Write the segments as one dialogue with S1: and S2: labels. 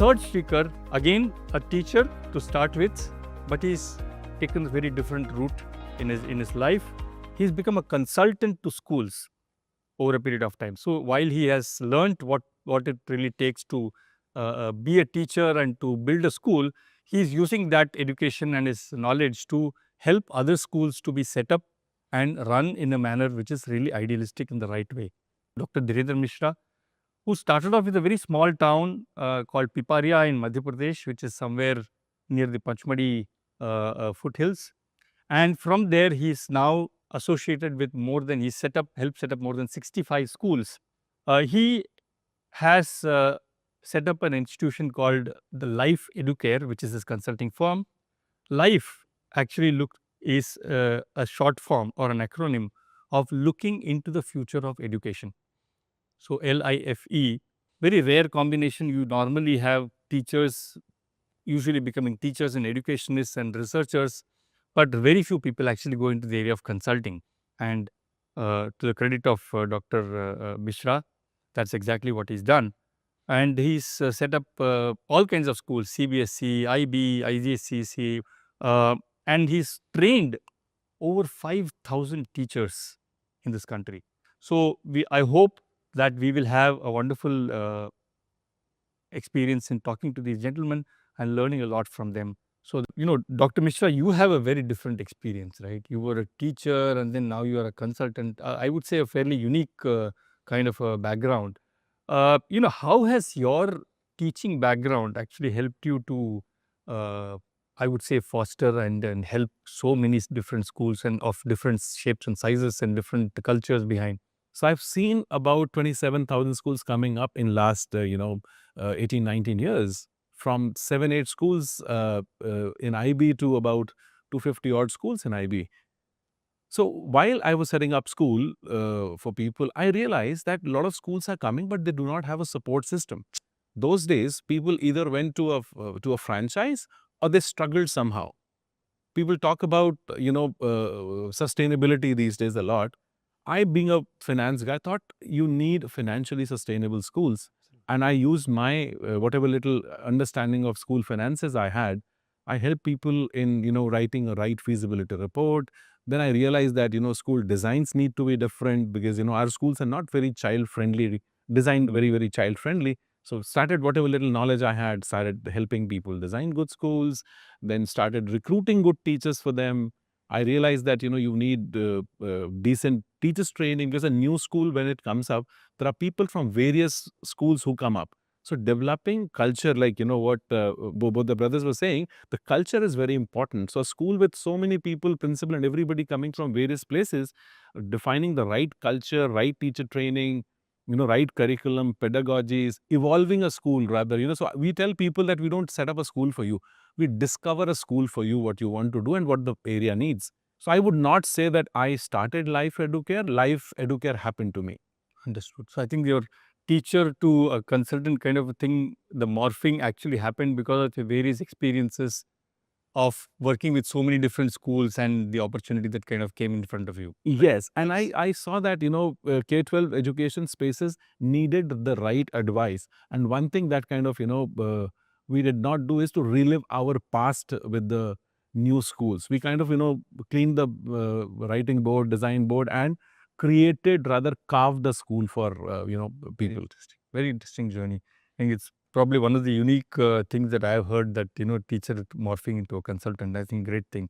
S1: third speaker, again a teacher to start with, but he's taken a very different route in his life. He's become a consultant to schools over a period of time. So while he has learned what it really takes to be a teacher and to build a school, he's using that education and his knowledge to help other schools to be set up and run in a manner which is really idealistic in the right way. Dr. Dhirendra Mishra, who started off with a very small town called Piparia in Madhya Pradesh, which is somewhere near the Pachmadi foothills. And from there, he's now associated with helped set up more than 65 schools. He has set up an institution called the Life EDUCARE, which is his consulting firm. Life actually is a short form or an acronym of looking into the future of education. So LIFE, very rare combination. You normally have teachers usually becoming teachers and educationists and researchers, but very few people actually go into the area of consulting. And to the credit of Dr. Mishra, that's exactly what he's done. And he's set up all kinds of schools, CBSE, IB, IGCSE, and he's trained over 5,000 teachers in this country. So I hope that we will have a wonderful experience in talking to these gentlemen and learning a lot from them. So, Dr. Mishra, you have a very different experience, right? You were a teacher and then now you are a consultant. I would say a fairly unique kind of a background. How has your teaching background actually helped you to, I would say, foster and help so many different schools and of different shapes and sizes and different cultures behind?
S2: So I've seen about 27,000 schools coming up in last, 18, 19 years, from 7, 8 schools in IB to about 250 odd schools in IB. So while I was setting up school for people, I realized that a lot of schools are coming, but they do not have a support system. Those days, people either went to a franchise or they struggled somehow. People talk about, sustainability these days a lot. I, being a finance guy, thought you need financially sustainable schools. And I used my whatever little understanding of school finances I had. I helped people in, writing a right feasibility report. Then I realized that, school designs need to be different because, our schools are not very child-friendly, designed very, very child-friendly. So started whatever little knowledge I had, started helping people design good schools, then started recruiting good teachers for them. I realized that, you need decent teachers training because a new school, when it comes up, there are people from various schools who come up. So developing culture, like, what both the brothers were saying, the culture is very important. So a school with so many people, principal and everybody coming from various places, defining the right culture, right teacher training, right curriculum, pedagogies, evolving a school rather, so we tell people that we don't set up a school for you. We discover a school for you, what you want to do and what the area needs. So I would not say that I started Life EDUCARE. Life EDUCARE happened to me.
S1: Understood. So I think your teacher to a consultant kind of a thing, the morphing actually happened because of your various experiences of working with so many different schools and the opportunity that kind of came in front of you. Right?
S2: Yes, and I saw that, K-12 education spaces needed the right advice. And one thing that kind of, we did not do is to relive our past with the new schools. We kind of, cleaned the writing board, design board, and carved the school for, people.
S1: Very interesting journey. I think it's probably one of the unique things that I've heard, that, teacher morphing into a consultant. I think great thing.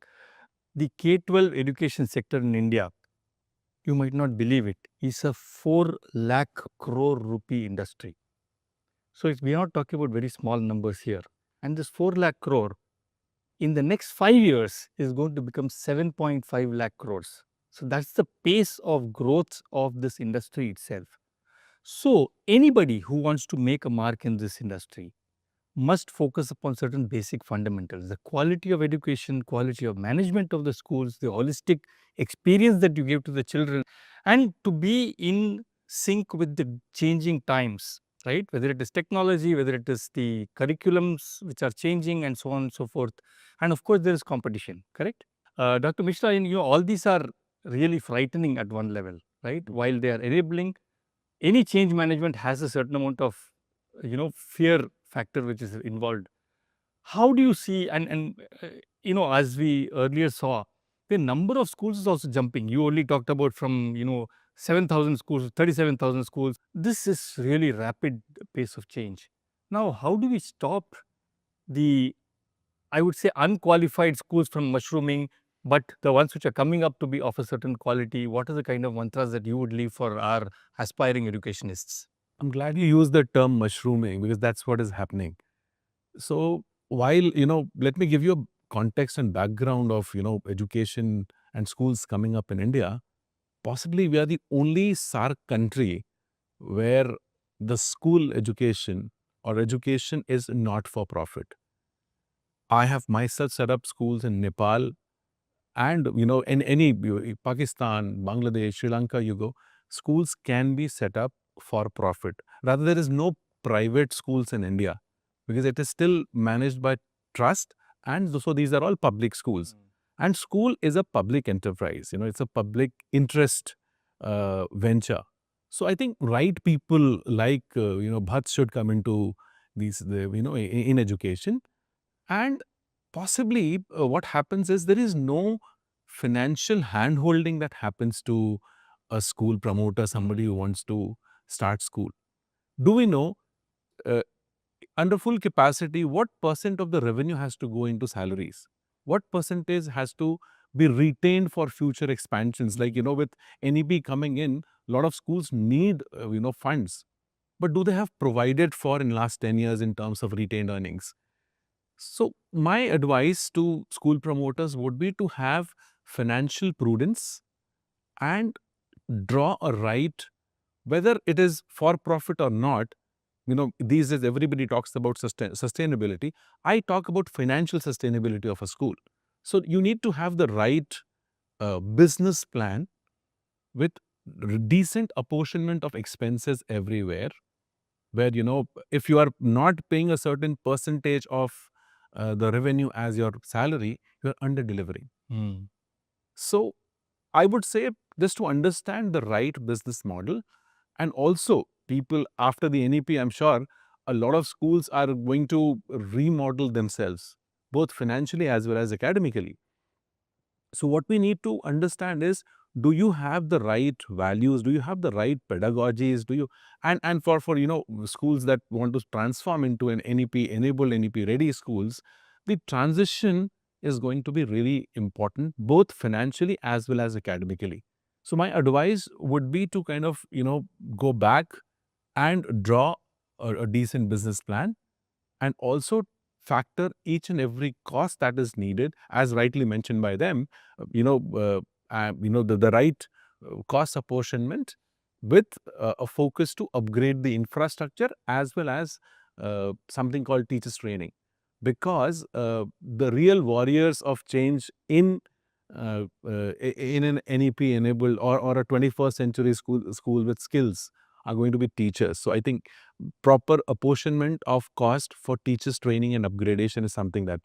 S1: The K-12 education sector in India, you might not believe it, is a 4 lakh crore rupee industry. So we are not talking about very small numbers here. And this 4 lakh crore in the next 5 years is going to become 7.5 lakh crores. So that's the pace of growth of this industry itself. So anybody who wants to make a mark in this industry must focus upon certain basic fundamentals: the quality of education, quality of management of the schools, the holistic experience that you give to the children, and to be in sync with the changing times, right? Whether it is technology, whether it is the curriculums which are changing and so on and so forth. And of course, there is competition, correct? Dr. Mishra, all these are really frightening at one level, right? While they are enabling, any change management has a certain amount of, fear factor which is involved. How do you see, as we earlier saw, the number of schools is also jumping. You only talked about from 7,000 schools, 37,000 schools. This is really rapid pace of change. Now, how do we stop the, I would say, unqualified schools from mushrooming, but the ones which are coming up to be of a certain quality? What are the kind of mantras that you would leave for our aspiring educationists?
S2: I'm glad you used the term mushrooming because that's what is happening. So while, let me give you a context and background of, education and schools coming up in India. Possibly we are the only SAARC country where the school education or education is not for profit. I have myself set up schools in Nepal and, in any Pakistan, Bangladesh, Sri Lanka, you go, schools can be set up for profit. Rather, there is no private schools in India because it is still managed by trust, and so these are all public schools. And school is a public enterprise, it's a public interest venture. So I think right people like, Bhatt should come into in education. And possibly what happens is there is no financial hand-holding that happens to a school promoter, somebody who wants to start school. Do we know, uh, under full capacity, what percent of the revenue has to go into salaries? What percentage has to be retained for future expansions? Like, with NEP coming in, a lot of schools need, funds. But do they have provided for in last 10 years in terms of retained earnings? So my advice to school promoters would be to have financial prudence and draw a right, whether it is for profit or not. These days everybody talks about sustainability. I talk about financial sustainability of a school. So you need to have the right business plan with decent apportionment of expenses everywhere, where, if you are not paying a certain percentage of the revenue as your salary, you are under delivering. So I would say, just to understand the right business model, and also people after the NEP, I'm sure a lot of schools are going to remodel themselves, both financially as well as academically. So what we need to understand is, do you have the right values? Do you have the right pedagogies? Do you, and for schools that want to transform into an NEP enabled, NEP ready schools, the transition is going to be really important, both financially as well as academically. So my advice would be to kind of go back and draw a decent business plan, and also factor each and every cost that is needed, as rightly mentioned by them, the right cost apportionment, with a focus to upgrade the infrastructure as well as something called teachers training. Because the real warriors of change in an NEP enabled or a 21st century school with skills are going to be teachers. So I think proper apportionment of cost for teachers training and upgradation is something that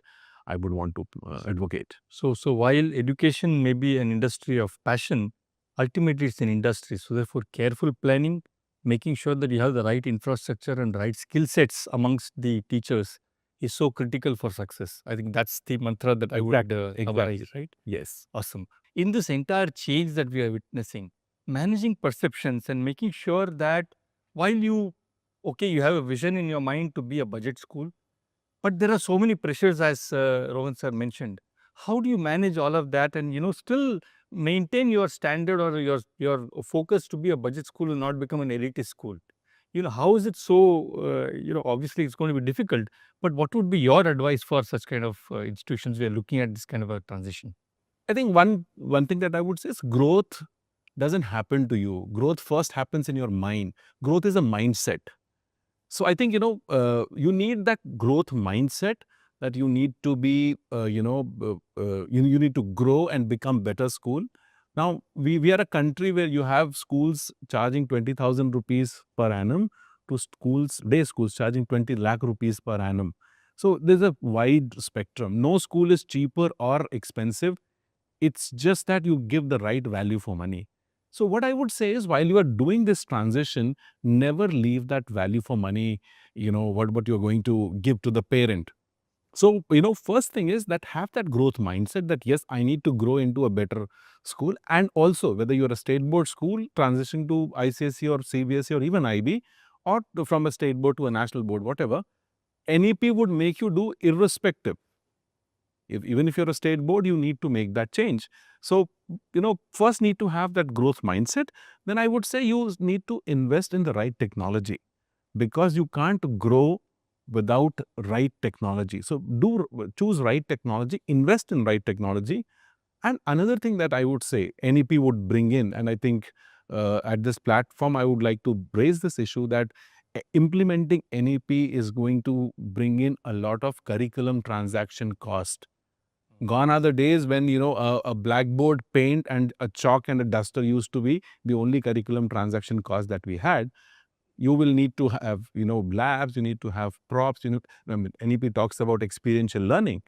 S2: I would want to advocate.
S1: So while education may be an industry of passion, ultimately it's an industry. So therefore, careful planning, making sure that you have the right infrastructure and right skill sets amongst the teachers is so critical for success. I think that's the mantra that I would summarize, right?
S2: Yes.
S1: Awesome. In this entire change that we are witnessing, managing perceptions and making sure that while you have a vision in your mind to be a budget school, but there are so many pressures, as Rohan sir mentioned. How do you manage all of that and still maintain your standard or your focus to be a budget school and not become an elitist school? How is it so? Obviously it's going to be difficult. But what would be your advice for such kind of institutions we are looking at this kind of a transition?
S2: I think one thing that I would say is, growth doesn't happen to you. Growth first happens in your mind. Growth is a mindset. So I think, you need that growth mindset, that you need to be, you need to grow and become better school. Now, we are a country where you have schools charging 20,000 rupees per annum to day schools charging 20 lakh rupees per annum. So there's a wide spectrum. No school is cheaper or expensive. It's just that you give the right value for money. So what I would say is, while you are doing this transition, never leave that value for money, what you're going to give to the parent. So, first thing is that have that growth mindset that yes, I need to grow into a better school. And also, whether you're a state board school transitioning to ICSE or CBSE or even IB, or from a state board to a national board, whatever, NEP would make you do irrespective. Even if you're a state board, you need to make that change. So, first need to have that growth mindset. Then I would say you need to invest in the right technology, because you can't grow without right technology. So choose right technology, invest in right technology. And another thing that I would say NEP would bring in, and I think at this platform, I would like to raise this issue that implementing NEP is going to bring in a lot of curriculum transaction cost. Gone are the days when, a blackboard, paint, and a chalk and a duster used to be the only curriculum transaction cost that we had. You will need to have, labs, you need to have props, NEP talks about experiential learning.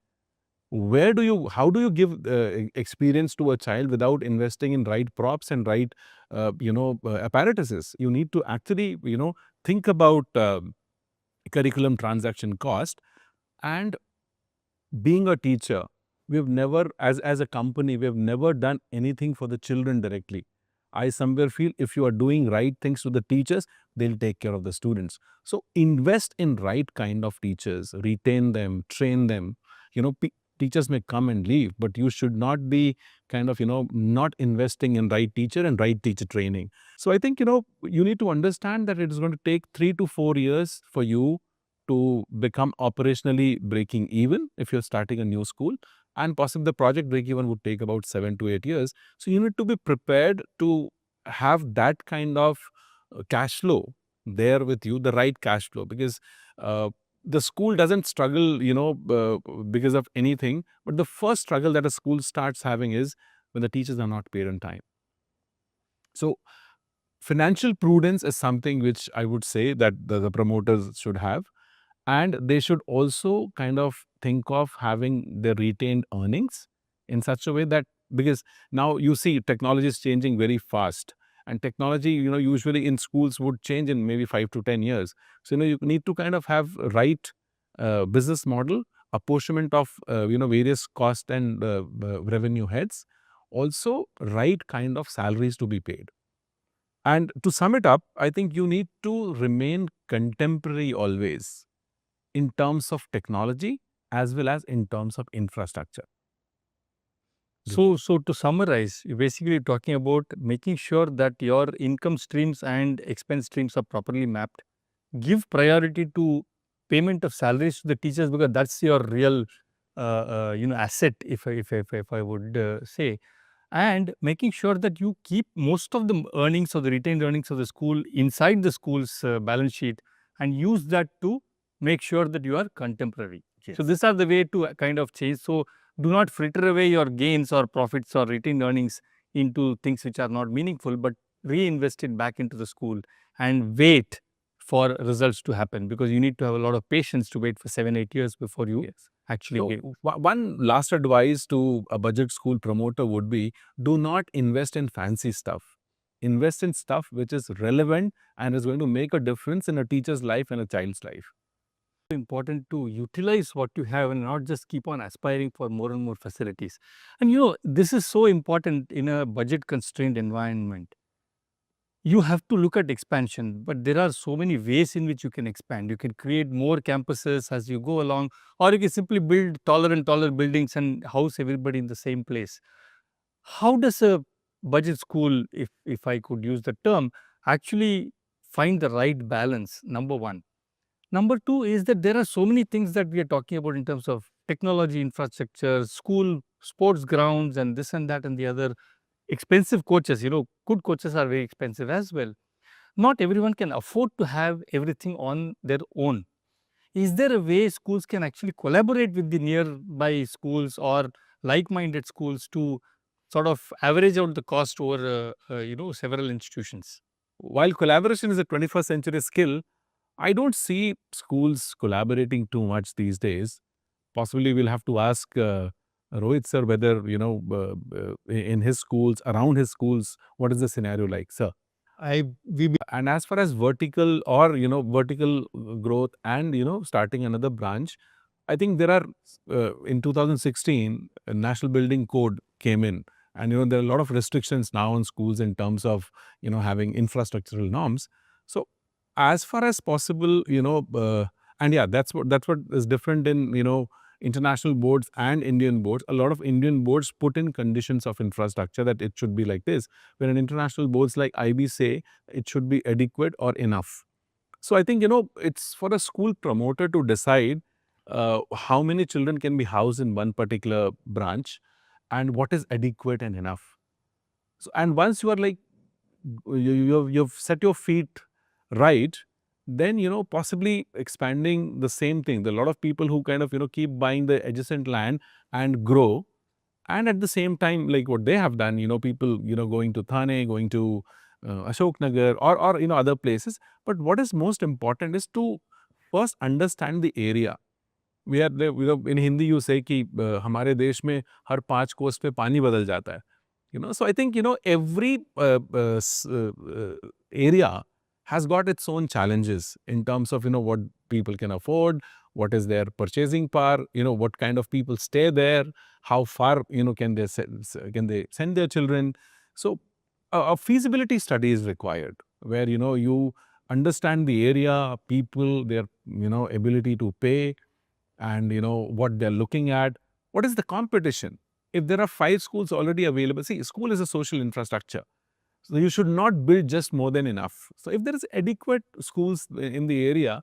S2: How do you give experience to a child without investing in right props and right, apparatuses? You need to actually, think about curriculum transaction cost. And being a teacher, we've never, as a company, we've never done anything for the children directly. I somewhere feel if you are doing right things to the teachers, they'll take care of the students. So invest in right kind of teachers, retain them, train them. Teachers may come and leave, but you should not be kind of, not investing in right teacher and right teacher training. So I think, you need to understand that it is going to take 3 to 4 years for you to become operationally breaking even if you're starting a new school, and possibly the project break even would take about 7 to 8 years. So you need to be prepared to have that kind of cash flow there with you, the right cash flow, because the school doesn't struggle, because of anything. But the first struggle that a school starts having is when the teachers are not paid on time. So financial prudence is something which I would say that the promoters should have. And they should also kind of think of having their retained earnings in such a way that, because now you see technology is changing very fast, and technology, usually in schools would change in maybe 5 to 10 years. So, you need to kind of have right business model, apportionment of, various cost and revenue heads, also right kind of salaries to be paid. And to sum it up, I think you need to remain contemporary always, in terms of technology as well as in terms of infrastructure.
S1: So to summarize, you're basically talking about making sure that your income streams and expense streams are properly mapped. Give priority to payment of salaries to the teachers, because that's your real, asset, if I would say. And making sure that you keep most of the earnings or the retained earnings of the school inside the school's balance sheet, and use that to make sure that you are contemporary.
S2: Yes.
S1: So these are the way to kind of change. So do not fritter away your gains or profits or retained earnings into things which are not meaningful, but reinvest it back into the school and wait for results to happen, because you need to have a lot of patience to wait for 7-8 years before you
S2: Yes.
S1: actually
S2: So,
S1: get.
S2: one last advice to a budget school promoter would be, do not invest in fancy stuff. Invest in stuff which is relevant and is going to make a difference in a teacher's life and a child's life.
S1: Important to utilize what you have and not just keep on aspiring for more and more facilities. And this is so important in a budget constrained environment. You have to look at expansion, but there are so many ways in which you can expand. You can create more campuses as you go along, or you can simply build taller and taller buildings and house everybody in the same place. How does a budget school, if I could use the term, actually find the right balance? Number one. Number two is that there are so many things that we are talking about in terms of technology, infrastructure, school, sports grounds, and this and that and the other. Expensive coaches, good coaches are very expensive as well. Not everyone can afford to have everything on their own. Is there a way schools can actually collaborate with the nearby schools or like-minded schools to sort of average out the cost over, several institutions?
S2: While collaboration is a 21st century skill, I don't see schools collaborating too much these days. Possibly we'll have to ask Rohit sir, whether, in his schools, around his schools, what is the scenario like, sir? And as far as vertical or, vertical growth and, starting another branch, I think there are, in 2016, a National Building Code came in. And, there are a lot of restrictions now on schools in terms of, having infrastructural norms. So as far as possible, and yeah, that's what is different in, international boards and Indian boards. A lot of Indian boards put in conditions of infrastructure that it should be like this, when an international boards like IB say it should be adequate or enough. So I think, it's for a school promoter to decide how many children can be housed in one particular branch and what is adequate and enough. So, and once you are like, you've set your feet right, then, possibly expanding the same thing. There are a lot of people who kind of, keep buying the adjacent land and grow. And at the same time, like what they have done, people, going to Thane, going to Ashok Nagar or, other places. But what is most important is to first understand the area. We are there, in Hindi you say कि हमारे देश में हर 5 कोस पे पानी बदल जाता है. So I think, every area has got its own challenges in terms of, what people can afford, what is their purchasing power, what kind of people stay there, how far, can they send their children. So a feasibility study is required where, you understand the area, people, their, ability to pay, and, what they're looking at. What is the competition? If there are 5 schools already available, see, school is a social infrastructure. So you should not build just more than enough. So if there is adequate schools in the area,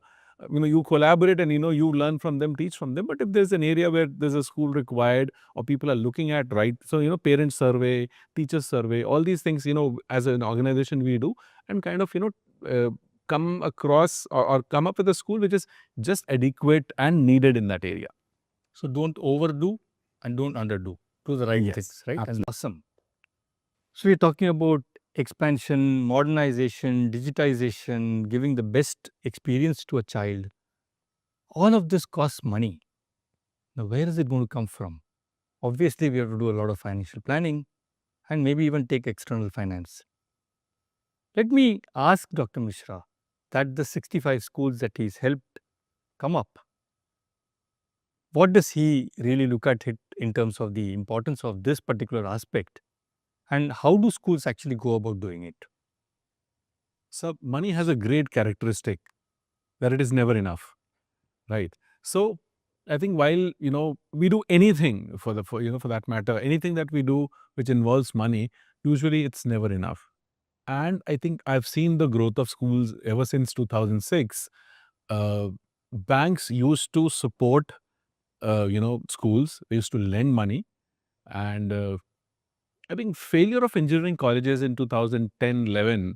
S2: you collaborate and, you learn from them, teach from them. But if there's an area where there's a school required or people are looking at, right, so, parent survey, teacher survey, all these things, as an organization we do, and kind of, come across or come up with a school which is just adequate and needed in that area.
S1: So don't overdo and don't underdo. Do the right
S2: Yes,
S1: things, right? And
S2: absolutely.
S1: awesome. So we're talking about expansion, modernization, digitization, giving the best experience to a child. All of this costs money. Now, where is it going to come from? Obviously, we have to do a lot of financial planning and maybe even take external finance. Let me ask Dr. Mishra that the 65 schools that he's helped come up, what does he really look at it in terms of the importance of this particular aspect? And how do schools actually go about doing it?
S2: So money has a great characteristic that it is never enough, right? So I think while, we do anything for that matter, anything that we do which involves money, usually it's never enough. And I think I've seen the growth of schools ever since 2006. Banks used to support, schools. They used to lend money. And I think failure of engineering colleges in 2010-11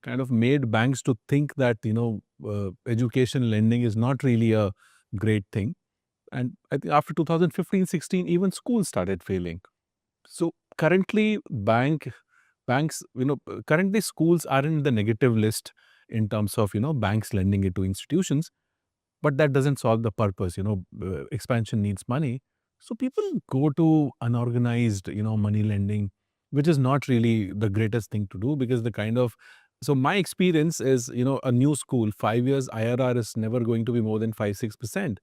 S2: kind of made banks to think that, education lending is not really a great thing. And I think after 2015-16, even schools started failing. So currently banks, currently schools are in the negative list in terms of, banks lending it to institutions. But that doesn't solve the purpose. Expansion needs money. So people go to unorganized, money lending, which is not really the greatest thing to do, because the kind of, so my experience is, a new school, 5 years IRR is never going to be more than 5-6%.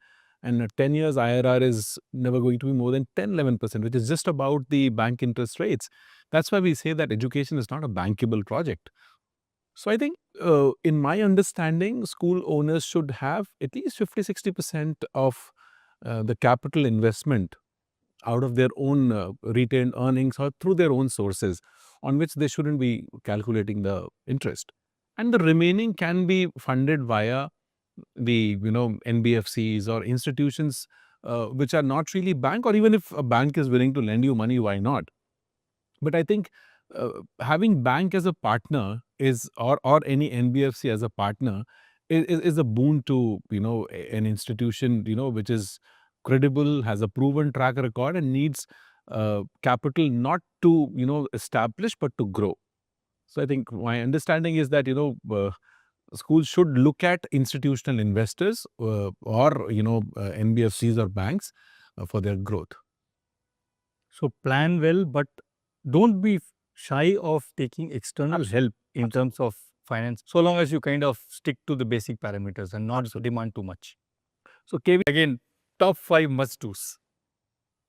S2: And 10 years IRR is never going to be more than 10-11%, which is just about the bank interest rates. That's why we say that education is not a bankable project. So I think, in my understanding, school owners should have at least 50-60% of the capital investment out of their own retained earnings or through their own sources, on which they shouldn't be calculating the interest. And the remaining can be funded via the, NBFCs or institutions which are not really bank, or even if a bank is willing to lend you money, why not? But I think having bank as a partner is, or any NBFC as a partner, is a boon to, an institution, which is credible, has a proven track record, and needs capital not to, establish, but to grow. So I think my understanding is that, schools should look at institutional investors or, NBFCs or banks for their growth.
S1: So plan well, but don't be shy of taking external help in terms of finance, so long as you kind of stick to the basic parameters and not demand too much. So Kevin, again, top 5 must-dos.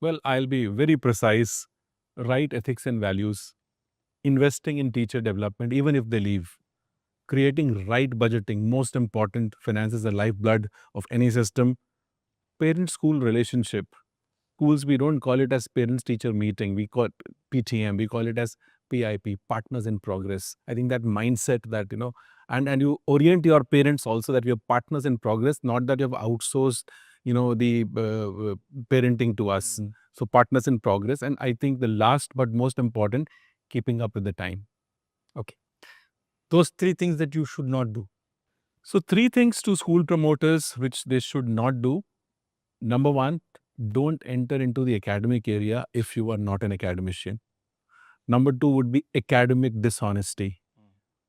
S2: Well, I'll be very precise. Right ethics and values, investing in teacher development, even if they leave, creating right budgeting, most important, finance is the lifeblood of any system, parent-school relationship. Schools, we don't call it as parents-teacher meeting, we call it PTM, we call it as PIP, partners in progress. I think that mindset that, and you orient your parents also that we are partners in progress, not that you have outsourced, the parenting to us. So partners in progress. And I think the last but most important, keeping up with the time.
S1: Okay. Those 3 things that you should not do.
S2: So 3 things to school promoters which they should not do. Number 1, don't enter into the academic area if you are not an academician. Number 2 would be academic dishonesty.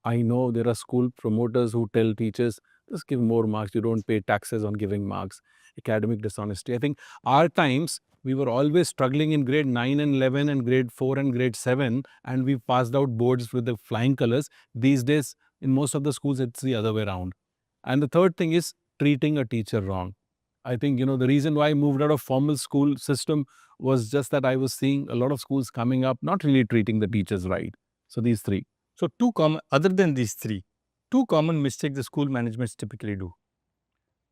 S2: I know there are school promoters who tell teachers, just give more marks, you don't pay taxes on giving marks. Academic dishonesty. I think our times, we were always struggling in grade 9 and 11 and grade 4 and grade 7, and we passed out boards with the flying colors. These days, in most of the schools, it's the other way around. And the third thing is treating a teacher wrong. I think, the reason why I moved out of formal school system was just that I was seeing a lot of schools coming up, not really treating the teachers right. So these 3.
S1: So other than these 3, 2 common mistakes the school managements typically do.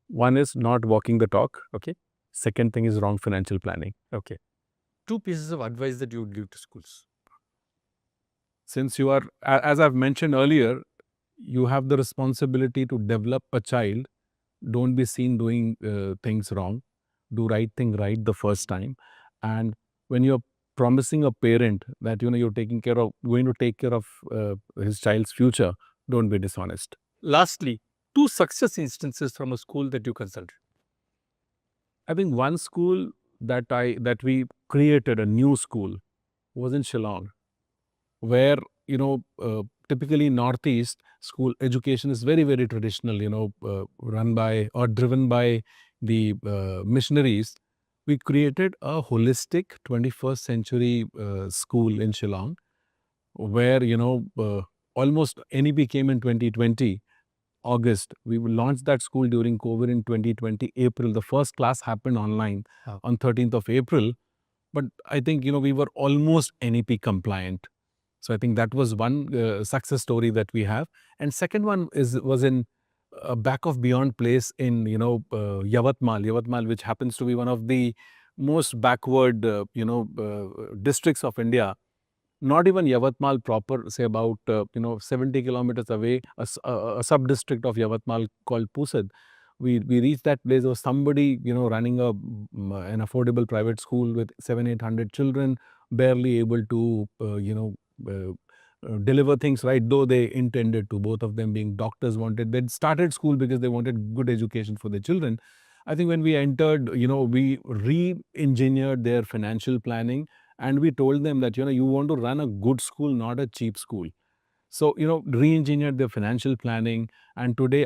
S2: One is not walking the talk.
S1: Okay.
S2: Second thing is wrong financial planning.
S1: Okay. 2 pieces of advice that you would give to schools.
S2: Since you are, as I've mentioned earlier, you have the responsibility to develop a child. Don't be seen doing things wrong. Do right thing right the first time. And when you're promising a parent that you're going to take care of his child's future, don't be dishonest.
S1: Lastly, 2 success instances from a school that you consulted.
S2: I think one school that we created, a new school, was in Shillong, where typically Northeast school education is very, very traditional, run by or driven by the missionaries. We created a holistic 21st century school in Shillong, where, almost NEP came in 2020, August. We launched that school during COVID in 2020, April. The first class happened online on 13th of April. But I think, we were almost NEP compliant. So I think that was one success story that we have. And second one was in back of beyond place in Yavatmal, which happens to be one of the most backward districts of India. Not even Yavatmal proper, say about 70 kilometers away, a sub district of Yavatmal called Pusad. We reached that place. There was somebody running an affordable private school with 700-800 children, barely able to deliver things right, though they intended to. Both of them being doctors, they started school because they wanted good education for their children. I think when we entered, we re-engineered their financial planning, and we told them that you want to run a good school, not a cheap school. So, re-engineered their financial planning. And today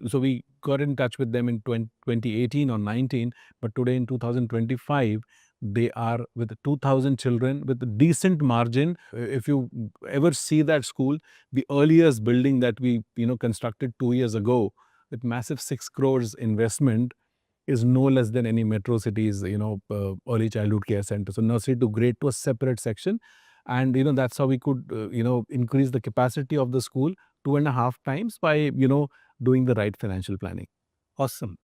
S2: so we got in touch with them in 2018 or 19, but today in 2025, they are with 2,000 children with a decent margin. If you ever see that school, the earliest building that we, constructed 2 years ago with massive 6 crores investment is no less than any metro city's, early childhood care center. So nursery to grade 2 a separate section. And, that's how we could, increase the capacity of the school 2.5 times by, doing the right financial planning.
S1: Awesome.